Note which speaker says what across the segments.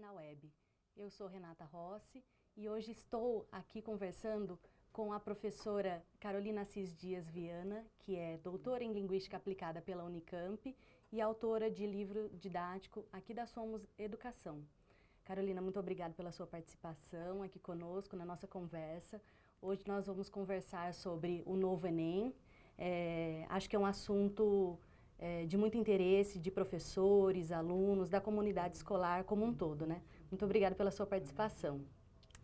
Speaker 1: na Web. Eu sou Renata Rossi e hoje estou aqui conversando com a professora Carolina Assis Dias Viana, que é doutora em Linguística Aplicada pela Unicamp e autora de livro didático aqui da Somos Educação. Carolina, muito obrigada pela sua participação aqui conosco na nossa conversa. Hoje nós vamos conversar sobre o novo Enem. Acho que é um assunto de muito interesse de professores, alunos, da comunidade escolar como um todo, né? Muito obrigada pela sua participação.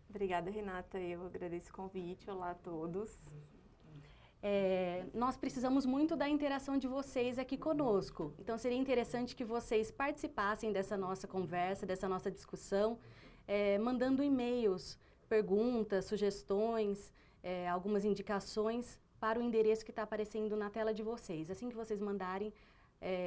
Speaker 2: Obrigada, Renata. Eu agradeço o convite. Olá a todos.
Speaker 1: Nós precisamos muito da interação de vocês aqui conosco. Então, seria interessante que vocês participassem dessa nossa conversa, dessa nossa discussão, mandando e-mails, perguntas, sugestões, algumas indicações para o endereço que está aparecendo na tela de vocês. Assim que vocês mandarem,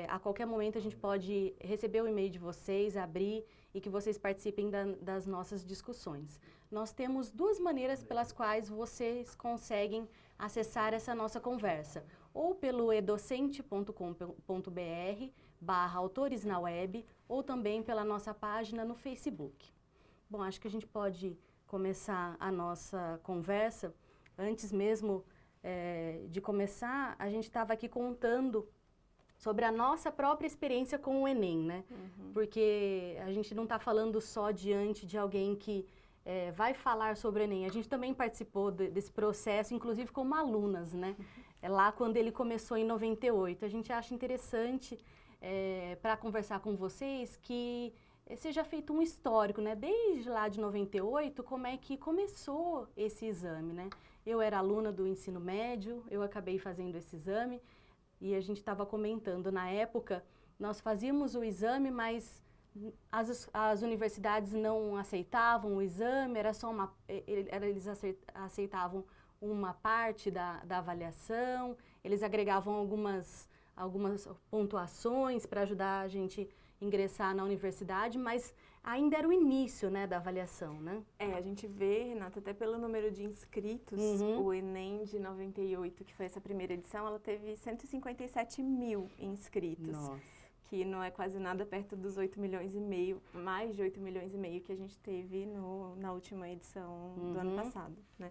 Speaker 1: a qualquer momento a gente pode receber o e-mail de vocês, abrir e que vocês participem das nossas discussões. Nós temos duas maneiras pelas quais vocês conseguem acessar essa nossa conversa. Ou pelo edocente.com.br/autores na web, ou também pela nossa página no Facebook. Bom, acho que a gente pode começar a nossa conversa. Antes mesmo de começar, a gente estava aqui contando sobre a nossa própria experiência com o Enem, né? Porque a gente não está falando só diante de alguém que vai falar sobre o Enem. A gente também participou desse processo, inclusive como alunas, né? Lá quando ele começou em 98. A gente acha interessante para conversar com vocês que seja feito um histórico, né? Desde lá de 98, como é que começou esse exame, né? Eu era aluna do ensino médio, eu acabei fazendo esse exame e a gente estava comentando, na época, nós fazíamos o exame, mas as universidades não aceitavam o exame, era só eles aceitavam uma parte da avaliação, eles agregavam algumas pontuações para ajudar a gente ingressar na universidade, mas ainda era o início, né, da avaliação, né?
Speaker 2: A gente vê, Renata, até pelo número de inscritos, o Enem de 98, que foi essa primeira edição, ela teve 157 mil inscritos.
Speaker 1: Nossa.
Speaker 2: Que não é quase nada perto dos 8 milhões e meio, mais de 8 milhões e meio que a gente teve na última edição do ano passado, né?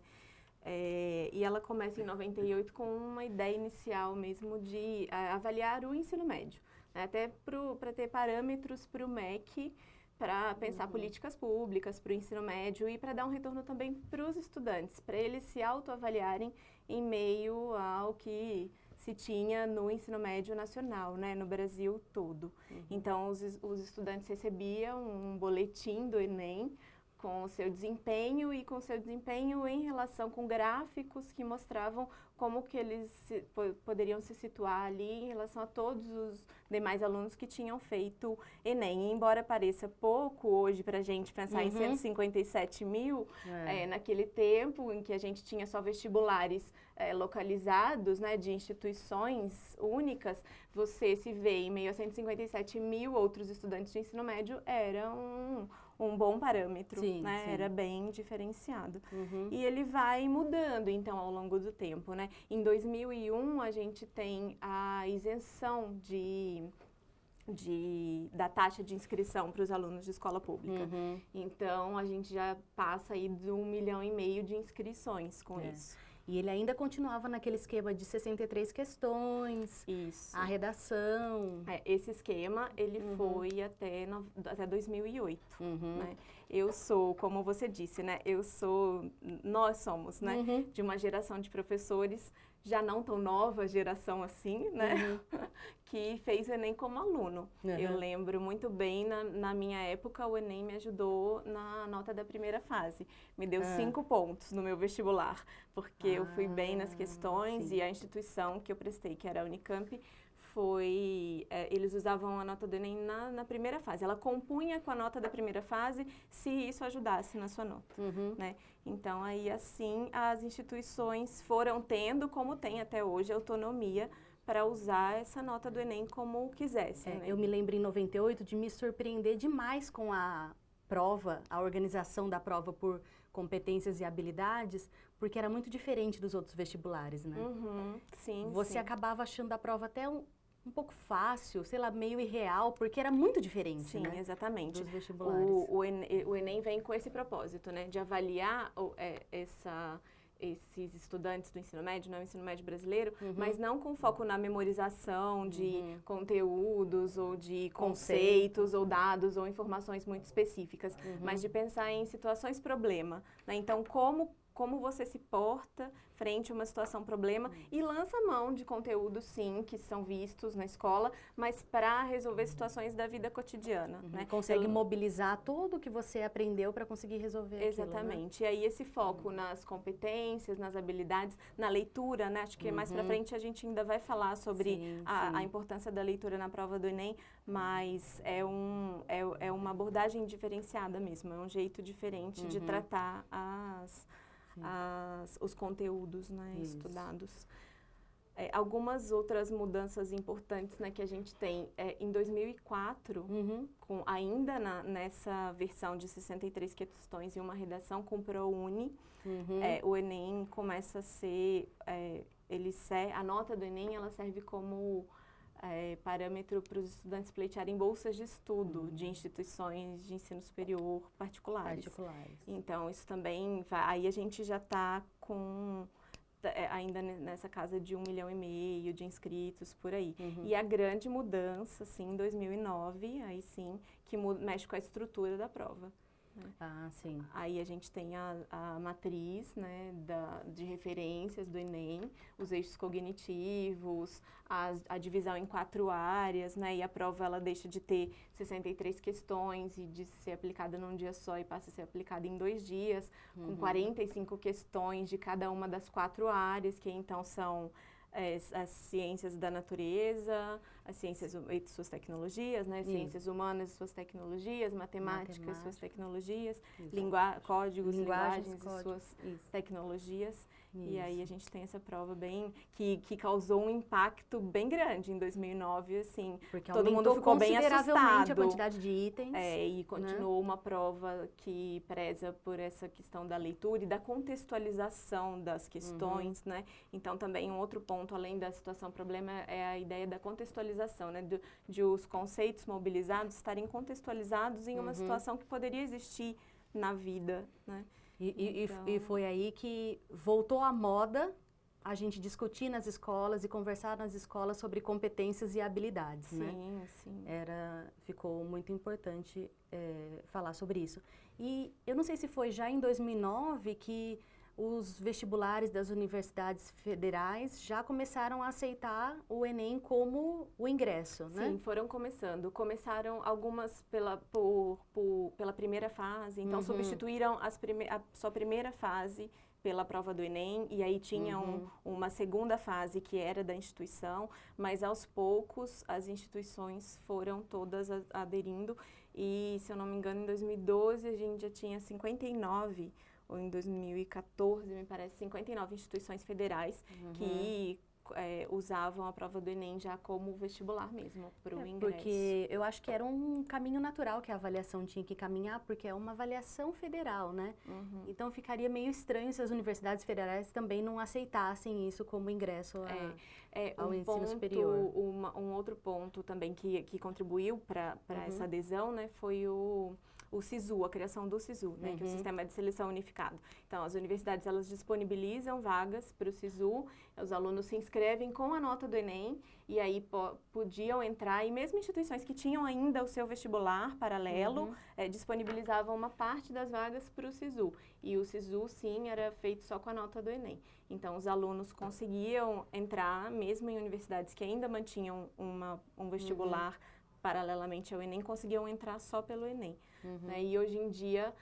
Speaker 2: E ela começa em 98 com uma ideia inicial mesmo de avaliar o ensino médio, né? Até para ter parâmetros para o MEC, para pensar políticas públicas para o ensino médio e para dar um retorno também para os estudantes, para eles se autoavaliarem em meio ao que se tinha no ensino médio nacional, né, no Brasil todo. Então, os estudantes recebiam um boletim do Enem com o seu desempenho e com o seu desempenho em relação com gráficos que mostravam como que eles poderiam se situar ali em relação a todos os demais alunos que tinham feito Enem. E embora pareça pouco hoje para a gente pensar em 157 mil, naquele tempo em que a gente tinha só vestibulares localizados, né, de instituições únicas, você se vê em meio a 157 mil outros estudantes de ensino médio, era um bom parâmetro, né? Sim. Era bem diferenciado. E ele vai mudando, então, ao longo do tempo, né? Em 2001, a gente tem a isenção da taxa de inscrição para os alunos de escola pública. Então, a gente já passa aí de 1,5 milhão de inscrições com isso.
Speaker 1: E ele ainda continuava naquele esquema de 63 questões,
Speaker 2: isso,
Speaker 1: a redação.
Speaker 2: Esse esquema, ele foi até 2008, né? Eu sou, como você disse, né? Nós somos, né? De uma geração de professores, já não tão nova geração assim, né? Que fez o Enem como aluno. Eu lembro muito bem, na minha época, o Enem me ajudou na nota da primeira fase. Me deu 5 pontos no meu vestibular, porque eu fui bem nas questões e a instituição que eu prestei, que era a Unicamp, eles usavam a nota do Enem na primeira fase. Ela compunha com a nota da primeira fase se isso ajudasse na sua nota, né? Então, aí assim, as instituições foram tendo, como tem até hoje, autonomia para usar essa nota do Enem como quisessem, né?
Speaker 1: Eu me lembro em 98 de me surpreender demais com a prova, a organização da prova por competências e habilidades, porque era muito diferente dos outros vestibulares, né?
Speaker 2: Sim,
Speaker 1: Você acabava achando a prova até um pouco fácil, sei lá, meio irreal, porque era muito diferente,
Speaker 2: Sim,
Speaker 1: né?
Speaker 2: exatamente.
Speaker 1: Dos vestibulares.
Speaker 2: O Enem vem com esse propósito, né? De avaliar esses estudantes do ensino médio, não o ensino médio brasileiro, mas não com foco na memorização de conteúdos ou de conceitos ou dados ou informações muito específicas, mas de pensar em situações problema, né? Então, como você se porta frente a uma situação problema e lança mão de conteúdos, sim, que são vistos na escola, mas para resolver situações da vida cotidiana, né?
Speaker 1: Consegue mobilizar tudo o que você aprendeu para conseguir resolver
Speaker 2: Exatamente.
Speaker 1: aquilo, né?
Speaker 2: E aí esse foco nas competências, nas habilidades, na leitura, né? Acho que mais para frente a gente ainda vai falar sobre a importância da leitura na prova do Enem, mas é uma abordagem diferenciada mesmo, é um jeito diferente de tratar os conteúdos, né, estudados. Algumas outras mudanças importantes, né, que a gente tem. Em 2004, ainda nessa versão de 63 questões e uma redação com ProUni, o Enem começa a ser... a nota do Enem ela serve como parâmetro para os estudantes pleitearem bolsas de estudo de instituições de ensino superior particulares. Então, isso também aí a gente já está com ainda nessa casa de 1,5 milhão de inscritos por aí. E a grande mudança, assim, em 2009, aí sim, que mexe com a estrutura da prova. Né? Aí a gente tem a matriz, né, de referências do Enem, os eixos cognitivos, a divisão em 4 áreas, né, e a prova ela deixa de ter 63 questões e de ser aplicada num dia só e passa a ser aplicada em 2 dias, com 45 questões de cada uma das 4 áreas, que então são as ciências da natureza, as ciências e suas tecnologias, né? Ciências humanas e suas tecnologias, matemática e suas tecnologias, códigos, linguagens e suas tecnologias. E aí a gente tem essa prova que causou um impacto bem grande em 2009, assim.
Speaker 1: Porque
Speaker 2: todo mundo ficou bem assustado.
Speaker 1: A quantidade de itens.
Speaker 2: E continuou uma prova que preza por essa questão da leitura e da contextualização das questões, né? Então também um outro ponto, além da situação problema, é a ideia da contextualização, né? De os conceitos mobilizados estarem contextualizados em uma situação que poderia existir na vida, né?
Speaker 1: E foi aí que voltou à moda a gente discutir nas escolas e conversar nas escolas sobre competências e habilidades, né?
Speaker 2: Sim.
Speaker 1: Ficou muito importante falar sobre isso. E eu não sei se foi já em 2009 que os vestibulares das universidades federais já começaram a aceitar o Enem como o ingresso, né?
Speaker 2: Sim, foram começando. Começaram algumas pela primeira fase, então substituíram a sua primeira fase pela prova do Enem, e aí tinha uma segunda fase que era da instituição, mas aos poucos as instituições foram todas aderindo, e se eu não me engano em 2012 a gente já tinha 59, ou em 2014, me parece, 59 instituições federais que usavam a prova do Enem já como vestibular mesmo, para o ingresso.
Speaker 1: Porque eu acho que era um caminho natural que a avaliação tinha que caminhar, porque é uma avaliação federal, né? Então ficaria meio estranho se as universidades federais também não aceitassem isso como ingresso ao ensino superior.
Speaker 2: Um outro ponto também que contribuiu para essa adesão, né, foi o SISU, a criação do SISU, né, que é o Sistema de Seleção Unificado. Então, as universidades, elas disponibilizam vagas para o SISU, os alunos se inscrevem com a nota do Enem, e aí podiam entrar, e mesmo instituições que tinham ainda o seu vestibular paralelo, disponibilizavam uma parte das vagas para o SISU. E o SISU, sim, era feito só com a nota do Enem. Então, os alunos conseguiam entrar, mesmo em universidades que ainda mantinham um vestibular paralelamente ao Enem, conseguiam entrar só pelo Enem. Né? E hoje em dia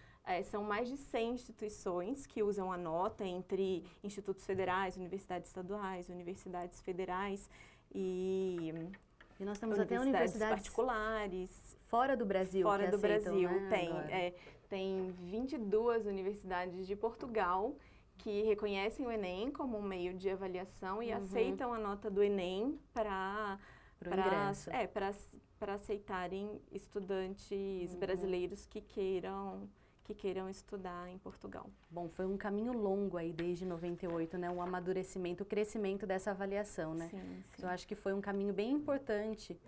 Speaker 2: são mais de 100 instituições que usam a nota, entre institutos federais, universidades estaduais, universidades federais e
Speaker 1: nós temos até universidades
Speaker 2: particulares.
Speaker 1: Fora do Brasil.
Speaker 2: Fora do Brasil,
Speaker 1: né,
Speaker 2: tem 22 universidades de Portugal que reconhecem o Enem como um meio de avaliação e aceitam a nota do Enem para aceitarem estudantes brasileiros que que queiram estudar em Portugal.
Speaker 1: Bom, foi um caminho longo aí desde 98, né? Um amadurecimento, o crescimento dessa avaliação, né?
Speaker 2: Sim.
Speaker 1: Eu acho que foi um caminho bem importante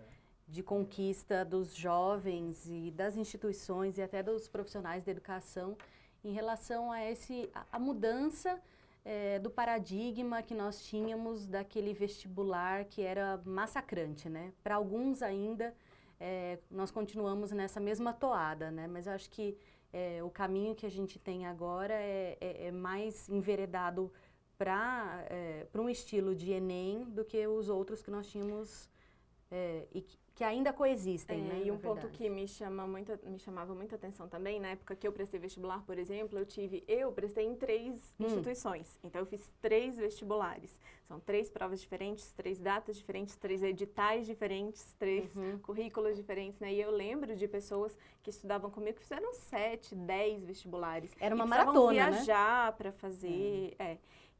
Speaker 1: de conquista dos jovens e das instituições e até dos profissionais da educação em relação a a mudança do paradigma que nós tínhamos daquele vestibular que era massacrante, né? Para alguns ainda, nós continuamos nessa mesma toada, né? Mas eu acho que o caminho que a gente tem agora é mais enveredado para um estilo de Enem do que os outros que nós tínhamos e que ainda coexistem, né?
Speaker 2: E um ponto que me chamava muita atenção também, na época que eu prestei vestibular, por exemplo, eu prestei em 3 instituições. Então, eu fiz 3 vestibulares. São 3 provas diferentes, 3 datas diferentes, 3 editais diferentes, 3 currículos diferentes, né? E eu lembro de pessoas que estudavam comigo que fizeram 7, 10 vestibulares.
Speaker 1: Era uma
Speaker 2: maratona,
Speaker 1: né?
Speaker 2: Viajar para fazer,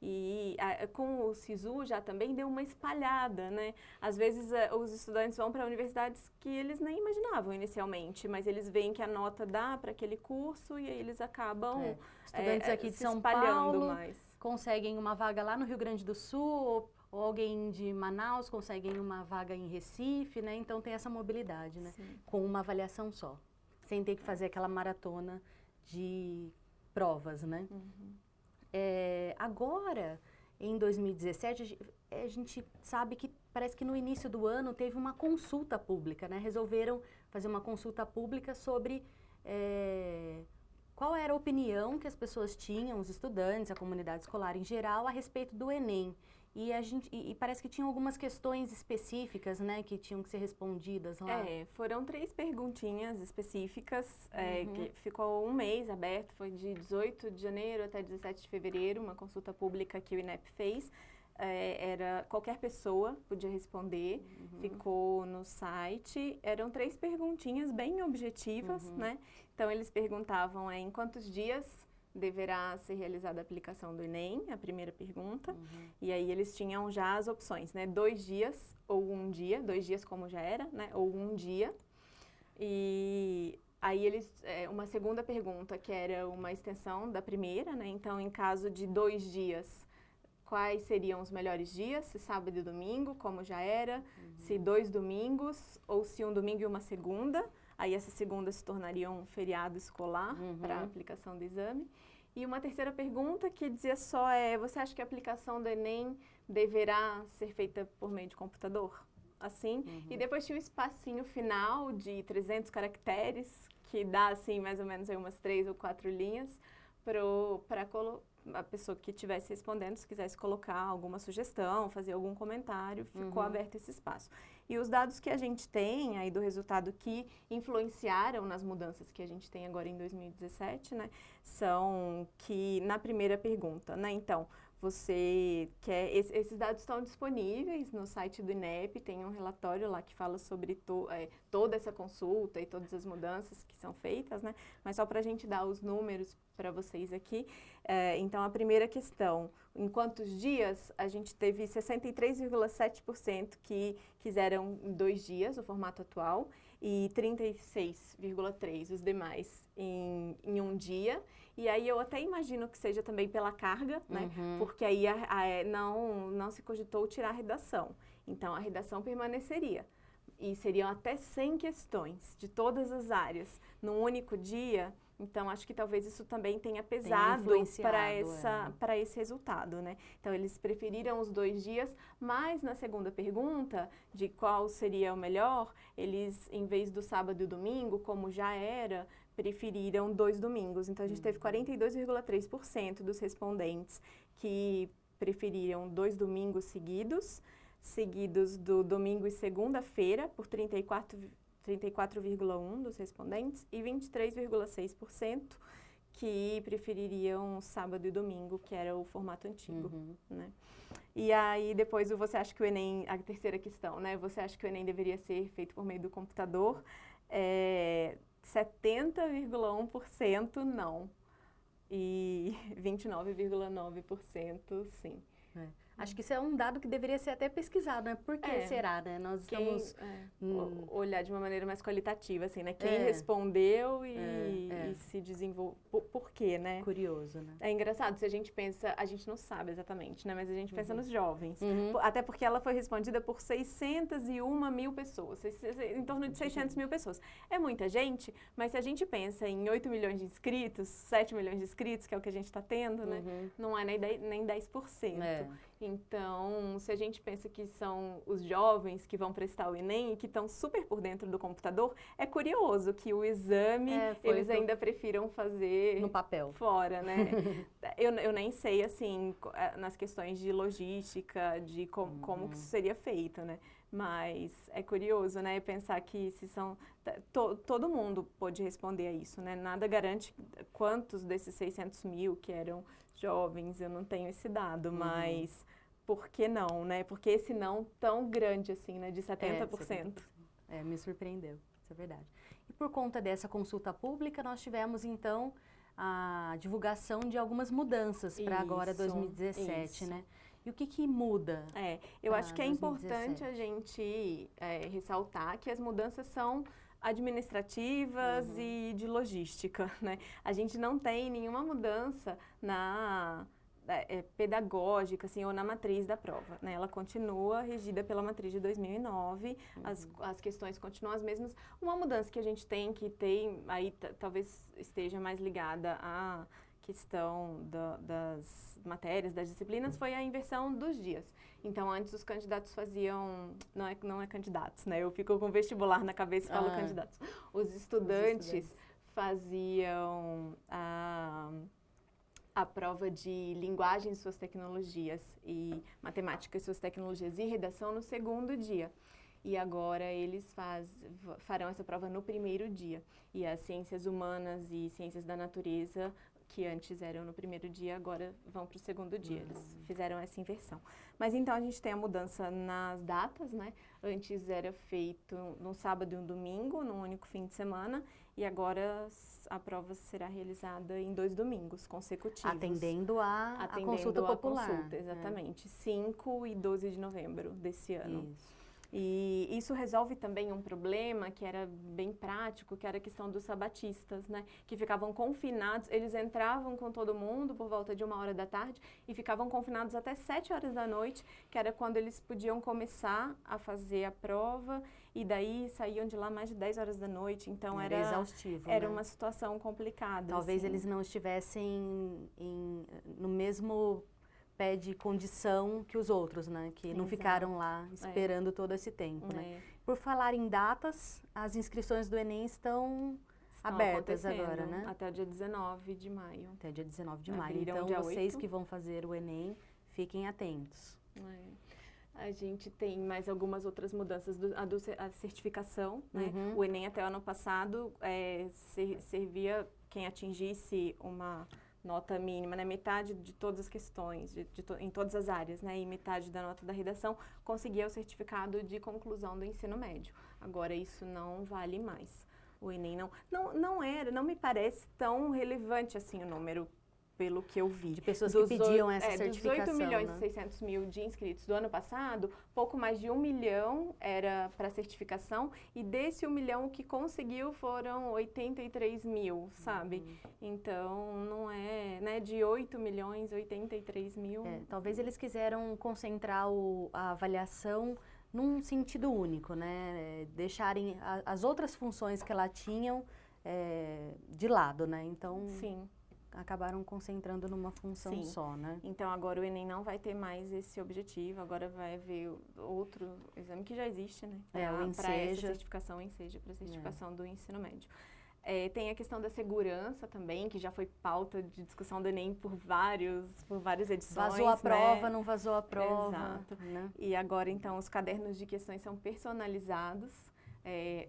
Speaker 2: E com o SISU já também deu uma espalhada, né? Às vezes os estudantes vão para universidades que eles nem imaginavam inicialmente, mas eles veem que a nota dá para aquele curso e aí eles acabam
Speaker 1: estudantes aqui de São Paulo conseguem uma vaga lá no Rio Grande do Sul, ou alguém de Manaus conseguem uma vaga em Recife, né? Então tem essa mobilidade, né?
Speaker 2: Sim.
Speaker 1: Com uma avaliação só, sem ter que fazer aquela maratona de provas, né? Agora, em 2017, a gente sabe que parece que no início do ano teve uma consulta pública, né? Resolveram fazer uma consulta pública sobre qual era a opinião que as pessoas tinham, os estudantes, a comunidade escolar em geral, a respeito do Enem. E parece que tinham algumas questões específicas, né, que tinham que ser respondidas lá.
Speaker 2: Foram 3 perguntinhas específicas, que ficou um mês aberto, foi de 18 de janeiro até 17 de fevereiro, uma consulta pública que o INEP fez. Era qualquer pessoa podia responder, ficou no site. Eram 3 perguntinhas bem objetivas, né? Então, eles perguntavam em quantos dias deverá ser realizada a aplicação do Enem, a primeira pergunta. E aí eles tinham já as opções, né? 2 dias ou 1 dia, 2 dias como já era, né? Ou 1 dia. E aí eles, uma segunda pergunta que era uma extensão da primeira, né? Então, em caso de 2 dias, quais seriam os melhores dias? Se sábado e domingo, como já era, se 2 domingos ou se um domingo e uma segunda. Aí essa segunda se tornaria um feriado escolar para a aplicação do exame. E uma terceira pergunta que dizia só você acha que a aplicação do Enem deverá ser feita por meio de computador? Assim. E depois tinha um espacinho final de 300 caracteres, que dá assim mais ou menos aí umas 3 ou 4 linhas, para a pessoa que estivesse respondendo, se quisesse colocar alguma sugestão, fazer algum comentário, ficou aberto esse espaço. E os dados que a gente tem aí do resultado que influenciaram nas mudanças que a gente tem agora em 2017, né, são que na primeira pergunta, né, então, você quer, esses dados estão disponíveis no site do INEP, tem um relatório lá que fala sobre toda essa consulta e todas as mudanças que são feitas, né? Mas só para a gente dar os números para vocês aqui. Então, a primeira questão, em quantos dias? A gente teve 63,7% que quiseram 2 dias, o formato atual, e 36,3% os demais em 1 dia. E aí eu até imagino que seja também pela carga, né? Porque aí não se cogitou tirar a redação. Então, a redação permaneceria. E seriam até 100 questões de todas as áreas num único dia. Então, acho que talvez isso também tenha pesado para esse resultado, né? Então, eles preferiram os 2 dias, mas na segunda pergunta, de qual seria o melhor, eles, em vez do sábado e domingo, como já era, preferiram 2 domingos. Então, a gente teve 42,3% dos respondentes que preferiram 2 domingos seguidos do domingo e segunda-feira, por 34,1% dos respondentes, e 23,6% que prefeririam sábado e domingo, que era o formato antigo, né? E aí, depois, você acha que o Enem, a terceira questão, né? Você acha que o Enem deveria ser feito por meio do computador? 70,1% não. E 29,9% sim.
Speaker 1: Acho que isso é um dado que deveria ser até pesquisado, né? Por que será, né? Nós estamos...
Speaker 2: olhar de uma maneira mais qualitativa, assim, né? Quem respondeu e se desenvolveu, por quê, né?
Speaker 1: Curioso, né?
Speaker 2: É engraçado, se a gente pensa, a gente não sabe exatamente, né? Mas a gente pensa nos jovens. Até porque ela foi respondida por 601 mil pessoas, em torno de 600 mil pessoas. É muita gente, mas se a gente pensa em 8 milhões de inscritos, 7 milhões de inscritos, que é o que a gente está tendo, né? Não é nem 10%. Então, se a gente pensa que são os jovens que vão prestar o Enem e que estão super por dentro do computador, é curioso que o exame eles ainda prefiram fazer
Speaker 1: no papel
Speaker 2: fora, né? eu nem sei, assim, nas questões de logística, de como que isso seria feito, né? Mas é curioso, né? Pensar que se são... todo mundo pode responder a isso, né? Nada garante quantos desses 600 mil que eram jovens, eu não tenho esse dado, mas por que não, né? Por que esse não tão grande assim, né? De 70%.
Speaker 1: Me surpreendeu, isso é verdade. E por conta dessa consulta pública, nós tivemos, então, a divulgação de algumas mudanças para agora 2017, né? E o que muda?
Speaker 2: Eu acho que é importante a gente ressaltar que as mudanças são administrativas e de logística, né? A gente não tem nenhuma mudança na pedagógica, assim, ou na matriz da prova, né? Ela continua regida pela matriz de 2009, as questões continuam as mesmas. Uma mudança que a gente tem, aí talvez esteja mais ligada à questão das matérias, das disciplinas, foi a inversão dos dias. Então, antes os candidatos faziam... Não é candidatos, né? Eu fico com vestibular na cabeça e falo candidatos. Os estudantes faziam a prova de linguagem e suas tecnologias e matemática e suas tecnologias e redação no segundo dia. E agora eles farão essa prova no primeiro dia. E as ciências humanas e ciências da natureza, que antes eram no primeiro dia, agora vão para o segundo dia. Eles fizeram essa inversão. Mas então a gente tem a mudança nas datas, né? Antes era feito num sábado e um domingo, num único fim de semana, e agora a prova será realizada em 2 domingos consecutivos.
Speaker 1: Atendendo a consulta popular.
Speaker 2: Consulta, exatamente. 5 e 12 de novembro desse ano.
Speaker 1: Isso.
Speaker 2: E isso resolve também um problema que era bem prático, que era a questão dos sabatistas, né? Que ficavam confinados, eles entravam com todo mundo por volta de 1h da tarde e ficavam confinados até 7h da noite, que era quando eles podiam começar a fazer a prova, e daí saíam de lá mais de 10h da noite, então era
Speaker 1: exaustivo,
Speaker 2: era
Speaker 1: né?
Speaker 2: Uma situação complicada.
Speaker 1: Talvez
Speaker 2: assim.
Speaker 1: eles não estivessem no mesmo pé de condição que os outros, né? Que não ficaram lá esperando todo esse tempo, né? Por falar em datas, as inscrições do Enem estão abertas agora, né?
Speaker 2: Até o dia 19 de maio.
Speaker 1: Até dia 19 de maio. Então, vocês que vão fazer o Enem, fiquem atentos.
Speaker 2: A gente tem mais algumas outras mudanças, a certificação, né? O Enem até o ano passado servia quem atingisse uma nota mínima, né? Metade de todas as questões, em todas as áreas, né? E metade da nota da redação conseguia o certificado de conclusão do ensino médio. Agora isso não vale mais. O Enem não me parece tão relevante assim o número, pelo que eu vi.
Speaker 1: De pessoas que pediam essa certificação,
Speaker 2: dos 8 milhões
Speaker 1: né?
Speaker 2: e 600 mil de inscritos do ano passado, pouco mais de 1 milhão era para certificação, e desse 1 milhão o que conseguiu foram 83 mil, sabe? Então, não é, né, de 8 milhões, 83 mil.
Speaker 1: Talvez eles quiseram concentrar a avaliação num sentido único, né? Deixarem as outras funções que ela tinham de lado, né? Então...
Speaker 2: Sim.
Speaker 1: Acabaram concentrando numa função só, né?
Speaker 2: Então, agora o Enem não vai ter mais esse objetivo, agora vai haver outro exame que já existe, né? Para essa certificação, o Enseja, para a certificação do ensino médio. Tem a questão da segurança também, que já foi pauta de discussão do Enem por várias edições.
Speaker 1: Vazou a prova, não vazou a prova.
Speaker 2: Exato.
Speaker 1: Né?
Speaker 2: E agora, então, os cadernos de questões são personalizados.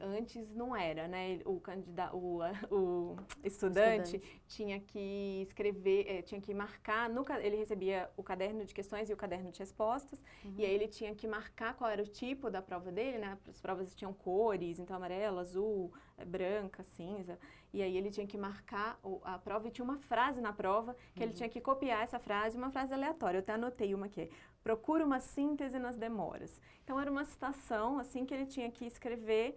Speaker 2: Antes não era, né? O estudante tinha que escrever, tinha que marcar, ele recebia o caderno de questões e o caderno de respostas, e aí ele tinha que marcar qual era o tipo da prova dele, né? As provas tinham cores, então amarelo, azul, branca, cinza, e aí ele tinha que marcar a prova e tinha uma frase na prova que ele tinha que copiar essa frase, uma frase aleatória. Eu até anotei uma aqui. procura uma síntese nas demoras. Então, era uma citação, assim, que ele tinha que escrever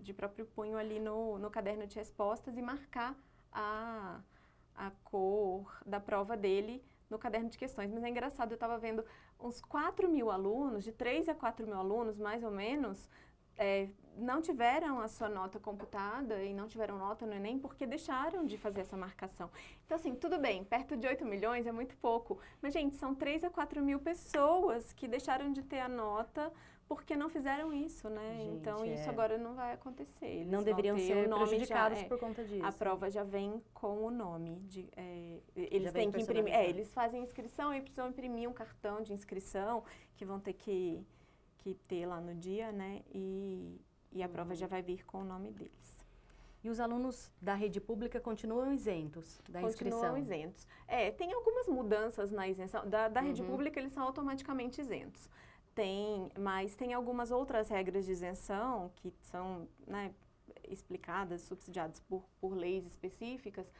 Speaker 2: de próprio punho ali no caderno de respostas e marcar a cor da prova dele no caderno de questões. Mas é engraçado, eu estava vendo uns 4.000 alunos, de 3 a 4.000 alunos, mais ou menos, não tiveram a sua nota computada e não tiveram nota no Enem porque deixaram de fazer essa marcação. Então, assim, tudo bem, perto de 8 milhões é muito pouco, mas, gente, são 3 a 4.000 pessoas que deixaram de ter a nota porque não fizeram isso, né?
Speaker 1: Gente,
Speaker 2: então, isso agora não vai acontecer. Eles
Speaker 1: não deveriam ser prejudicados por conta disso.
Speaker 2: A prova já vem com o nome. Eles têm que imprimir. Eles fazem inscrição e precisam imprimir um cartão de inscrição que vão ter que ter lá no dia, né? E a prova já vai vir com o nome deles.
Speaker 1: E os alunos da rede pública continuam isentos da inscrição?
Speaker 2: Continuam isentos. Tem algumas mudanças na isenção. Da rede pública, eles são automaticamente isentos. Mas tem algumas outras regras de isenção que são, né, explicadas, subsidiadas por leis específicas,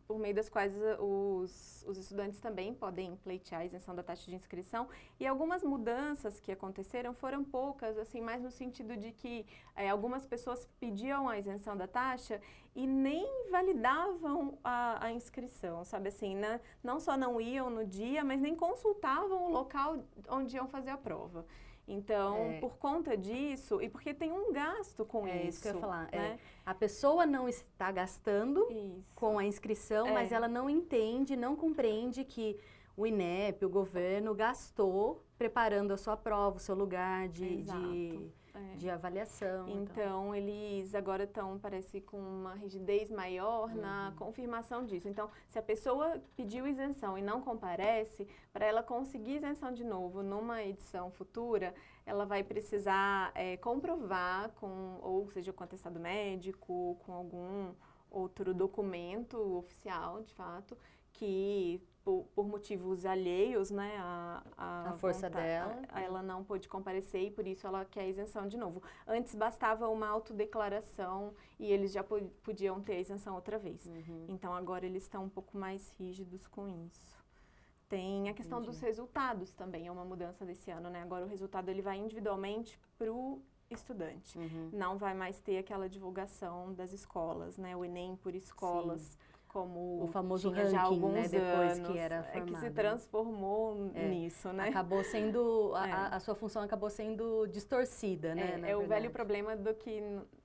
Speaker 2: por meio das quais os estudantes também podem pleitear a isenção da taxa de inscrição. E algumas mudanças que aconteceram foram poucas, assim, mais no sentido de que algumas pessoas pediam a isenção da taxa e nem validavam a inscrição, sabe assim, né? Não só não iam no dia, mas nem consultavam o local onde iam fazer a prova. Então, por conta disso, e porque tem um gasto com isso.
Speaker 1: Isso que eu ia falar.
Speaker 2: Né?
Speaker 1: A pessoa não está gastando com a inscrição, mas ela não entende, não compreende que o INEP, o governo, gastou preparando a sua prova, o seu lugar de avaliação.
Speaker 2: Então, eles agora estão, parece, com uma rigidez maior na confirmação disso. Então, se a pessoa pediu isenção e não comparece, para ela conseguir isenção de novo numa edição futura, ela vai precisar comprovar, ou seja, com atestado médico, com algum outro documento oficial, de fato, que por motivos alheios, né,
Speaker 1: a força dela,
Speaker 2: ela não pôde comparecer e por isso ela quer isenção de novo. Antes bastava uma autodeclaração e eles já podiam ter a isenção outra vez. Então agora eles estão um pouco mais rígidos com isso. Tem a questão dos resultados também, é uma mudança desse ano, né? Agora o resultado ele vai individualmente para o estudante. Não vai mais ter aquela divulgação das escolas, né? O Enem por escolas.
Speaker 1: Sim.
Speaker 2: Como
Speaker 1: o famoso
Speaker 2: tinha
Speaker 1: ranking,
Speaker 2: já alguns
Speaker 1: né, depois
Speaker 2: anos,
Speaker 1: que era formado.
Speaker 2: Que se transformou nisso, né?
Speaker 1: Acabou sendo, a sua função acabou sendo distorcida, né?
Speaker 2: O velho problema do que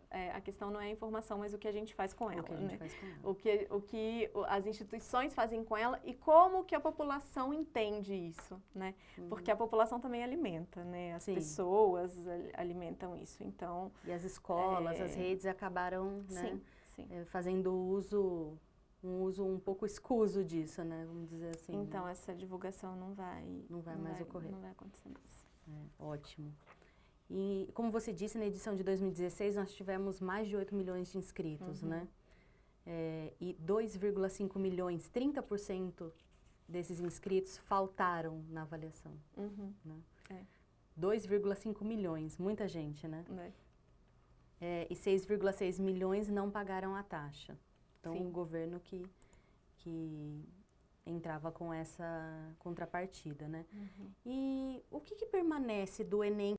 Speaker 2: a questão não é a informação, mas o que a gente faz com ela, né? O que as instituições fazem com ela e como que a população entende isso, né? Porque a população também alimenta, né? As pessoas alimentam isso, então...
Speaker 1: E as escolas, as redes acabaram, né? Fazendo um uso um pouco escuso disso, né? Vamos dizer assim.
Speaker 2: Então, essa divulgação não vai
Speaker 1: mais ocorrer.
Speaker 2: Não vai acontecer mais.
Speaker 1: Ótimo. E, como você disse, na edição de 2016, nós tivemos mais de 8 milhões de inscritos, né? E 2,5 milhões, 30% desses inscritos faltaram na avaliação. Né? 2,5 milhões, muita gente, né? E 6,6 milhões não pagaram a taxa. Então, o governo que entrava com essa contrapartida, né? E o que permanece do Enem